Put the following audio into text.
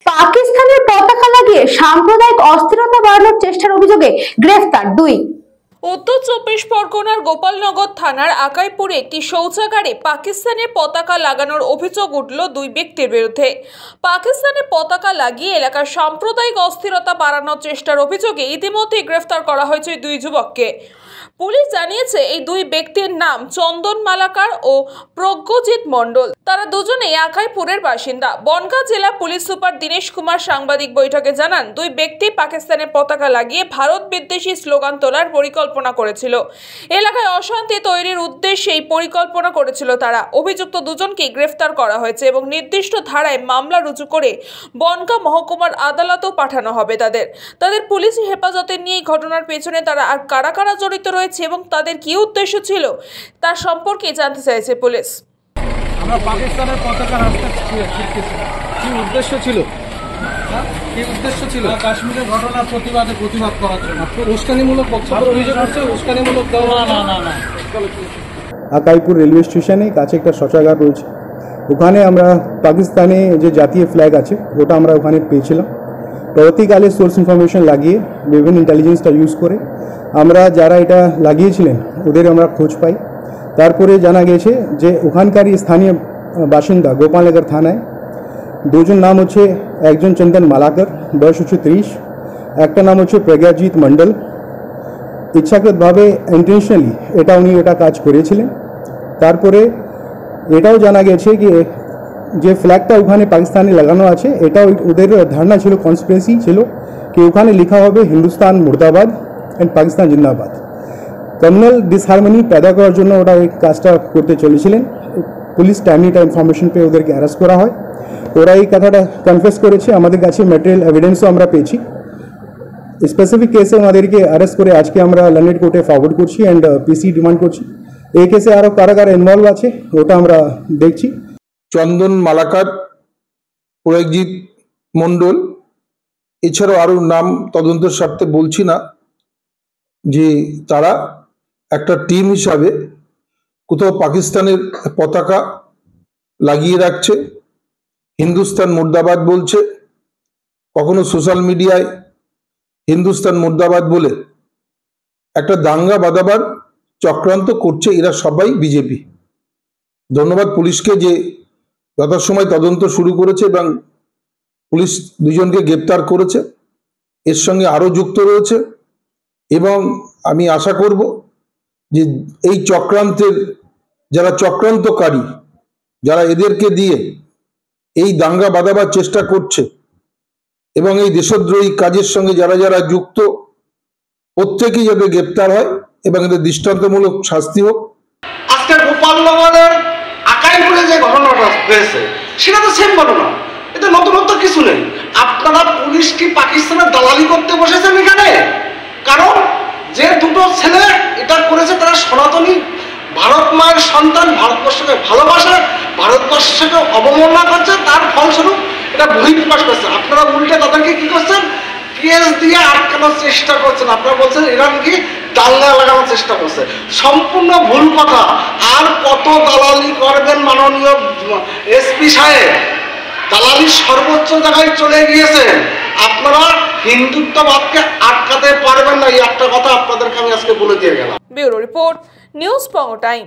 পাকিস্তানের পতাকা লাগিয়ে সাম্প্রদায়িক অস্থিরতা বাড়ানোর চেষ্টার অভিযোগে গ্রেফতার 2। উত্তর চব্বিশ পরগনার গোপালনগর থানার আকাইপুরে একটি শৌচাগারে পাকিস্তানের পতাকা লাগানোর অভিযোগ উঠল 2 ব্যক্তির বিরুদ্ধে। পাকিস্তানের পতাকা লাগিয়ে এলাকার সাম্প্রদায়িক অস্থিরতা বাড়ানোর চেষ্টার অভিযোগে ইতিমধ্যে গ্রেফতার করা হয়েছে 2 যুবককে। পুলিশ জানিয়েছে এই 2 ব্যক্তির নাম চন্দন মালাকার ও প্রজ্ঞজিৎ মণ্ডল। তারা দুজনেই আকাইপুরের বাসিন্দা। বনগাঁ জেলা পুলিশ সুপার দীনেশ কুমার সাংবাদিক বৈঠকে জানান, 2 ব্যক্তি পাকিস্তানের পতাকা লাগিয়ে ভারত বিদ্বেষী স্লোগান তোলার পরিকল্পনা করেছিল। এলাকায় অশান্তি তৈরির উদ্দেশ্যে এই পরিকল্পনা করেছিল তারা। অভিযুক্ত দুজনকে গ্রেফতার করা হয়েছে এবং নির্দিষ্ট ধারায় মামলা রুজু করে বনগাঁ মহকুমার আদালতেও পাঠানো হবে তাদের পুলিশি হেফাজতে নিয়ে এই ঘটনার পেছনে তারা আর কারা কারা জড়িত রয়েছে এবং তাদের কি উদ্দেশ্য ছিল তার সম্পর্কে জানতে চাইছে পুলিশ। আমরা পাকিস্তানের পতাকা রাস্তা কি উদ্দেশ্য ছিল? কাশ্মীরের ঘটনার প্রতিবাদ করার জন্য উস্কানিমূলক বক্তব্য অভিযোগ হচ্ছে। উস্কানিমূলক না। আকাইপুর রেলওয়ে স্টেশনে কাছে একটা শৌচাগার রয়েছে, ওখানে আমরা পাকিস্তানে যে জাতীয় ফ্ল্যাগ আছে ওটা আমরা ওখানে পেয়েছিলাম। পরবর্তীকালে সোর্স ইনফরমেশন লাগিয়ে বিভিন্ন ইন্টেলিজেন্সটা ইউজ করে আমরা যারা এটা লাগিয়েছিলেন ওদের আমরা খোঁজ পাই। তারপরে জানা গেছে যে ওখানকারই স্থানীয় বাসিন্দা গোপালনগর থানায় দুজন নাম হচ্ছে, একজন চন্দন মালাকার বয়স হচ্ছে 30, একটা নাম হচ্ছে প্রজ্ঞাজিৎ মণ্ডল। ইচ্ছাকৃতভাবে ইন্টেনশনালি উনি এটা কাজ করেছিলেন। তারপরে এটাও জানা গেছে কি যে ফ্ল্যাগটা ওখানে পাকিস্তানে লাগানো আছে এটাও ওদের ধারণা ছিল, কনস্পিরেসি ছিল কি ওখানে লেখা হবে হিন্দুস্তান মুর্দাবাদ অ্যান্ড পাকিস্তান জিন্দাবাদ। কমিউনাল ডিসহারমনি पैदा করার জন্য ওরা এই কাজটা করতে চলেছিলেন। পুলিশ টাইমলি ইনফরমেশন পেয়ে ওদেরকে অ্যারেস্ট করা হয়। ওরা এই কথাটা কনফেস করেছে। আমাদের কাছে ম্যাটেরিয়াল এভিডেন্সও আমরা পেয়েছি। স্পেসিফিক কেসে ওনাদেরকে অ্যারেস্ট করে আজকে আমরা লন্ডন কোর্টে ফরওয়ার্ড করছি অ্যান্ড পিসি ডিমান্ড করছি। এই কেসে আরও কারা কারা ইনভলভ আছে ওটা আমরা দেখছি। চন্দন মালাকার, প্রজ্ঞজিৎ মণ্ডল, এছাড়াও আরও নাম তদন্তের স্বার্থে বলছি না, যে তারা একটা টিম হিসাবে কোথাও পাকিস্তানের পতাকা লাগিয়ে রাখছে, হিন্দুস্তান মুর্দাবাদ বলছে, কখনো সোশ্যাল মিডিয়ায় হিন্দুস্তান মুর্দাবাদ বলে একটা দাঙ্গা বাঁধাবার চক্রান্ত করছে। এরা সবাই বিজেপি। ধন্যবাদ পুলিশকে যে যথাসময় তদন্ত শুরু করেছে এবং পুলিশ 2 জনকে গ্রেপ্তার করেছে, এর সঙ্গে আরও যুক্ত রয়েছে এবং আমি আশা করব যে এই চক্রান্তের যারা চক্রান্তকারী, যারা এদেরকে দিয়ে এই দাঙ্গা বাঁধাবার চেষ্টা করছে এবং এই দেশদ্রোহী কাজের সঙ্গে যারা যারা যুক্ত, প্রত্যেকেই যাতে গ্রেপ্তার হয় এবং এদের দৃষ্টান্তমূলক শাস্তি হোক। আজকে গোপালনগরের আকাইপুরে যে ঘটনাটা হয়েছে সেটা তো সেম ঘটনা, এটা নতুনত্ব কিছু নেই। আপনারা পুলিশ কি পাকিস্তানের দালালি করতে বসেছেন এখানে? কারণ যে 2টো ছেলে এটা করেছে তারা সনাতনী ভারত মায়ের সন্তান, ভারতবর্ষকে ভালোবাসে, ভারতবর্ষকে অবমাননা করছে, তার ফলস্বরূপ এটা বহিঃপ্রকাশ করছে। আপনারা উল্টে তাদেরকে কি করছেন? কেস দিয়ে আটকানোর চেষ্টা করছেন। আপনারা বলছেন এরা কি দাঙ্গা লাগানোর চেষ্টা করছে। সম্পূর্ণ ভুল কথা। আর কত দালালি করবেন মাননীয় এসপি সাহেব? দালালি সর্বোচ্চ জায়গায় চলে গিয়েছে। আপনারা হিন্দুত্ববাদকে আটকাতে পারবেন না, এই একটা কথা আপনাদেরকে আমি আজকে বলে দিয়ে গেলাম। ব্যুরো রিপোর্ট, নিউজ পঙ্গ টাইম।